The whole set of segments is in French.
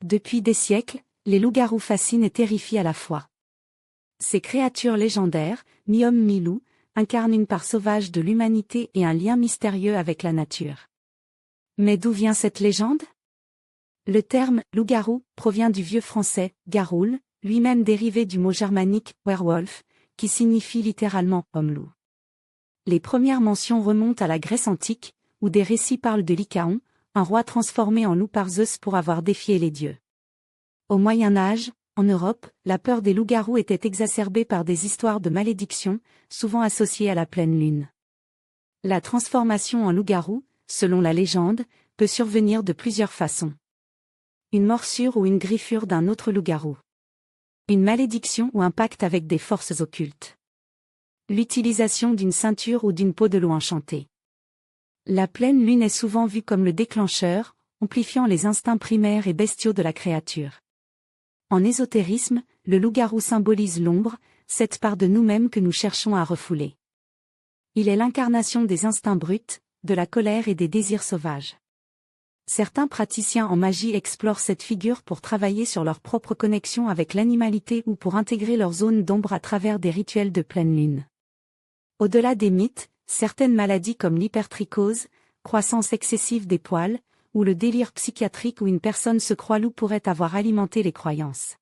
Depuis des siècles, les loups-garous fascinent et terrifient à la fois. Ces créatures légendaires, mi-homme mi-loup, incarnent une part sauvage de l'humanité et un lien mystérieux avec la nature. Mais d'où vient cette légende? Le terme « loup-garou » provient du vieux français « garoul », lui-même dérivé du mot germanique « werwolf », qui signifie littéralement « homme-loup ». Les premières mentions remontent à la Grèce antique, où des récits parlent de Lycaon, un roi transformé en loup par Zeus pour avoir défié les dieux. Au Moyen Âge, en Europe, la peur des loups-garous était exacerbée par des histoires de malédiction, souvent associées à la pleine lune. La transformation en loup-garou, selon la légende, peut survenir de plusieurs façons. Une morsure ou une griffure d'un autre loup-garou. Une malédiction ou un pacte avec des forces occultes. L'utilisation d'une ceinture ou d'une peau de loup enchantée. La pleine lune est souvent vue comme le déclencheur, amplifiant les instincts primaires et bestiaux de la créature. En ésotérisme, le loup-garou symbolise l'ombre, cette part de nous-mêmes que nous cherchons à refouler. Il est l'incarnation des instincts bruts, de la colère et des désirs sauvages. Certains praticiens en magie explorent cette figure pour travailler sur leur propre connexion avec l'animalité ou pour intégrer leur zone d'ombre à travers des rituels de pleine lune. Au-delà des mythes, certaines maladies comme l'hypertrichose, croissance excessive des poils, ou le délire psychiatrique où une personne se croit loup pourrait avoir alimenté les croyances.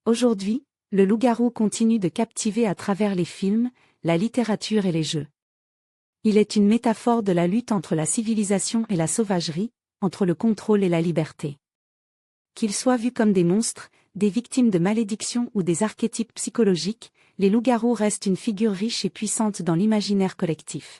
Aujourd'hui, le loup-garou continue de captiver à travers les films, la littérature et les jeux. Il est une métaphore de la lutte entre la civilisation et la sauvagerie, entre le contrôle et la liberté. Qu'ils soient vus comme des monstres, des victimes de malédictions ou des archétypes psychologiques, les loups-garous restent une figure riche et puissante dans l'imaginaire collectif.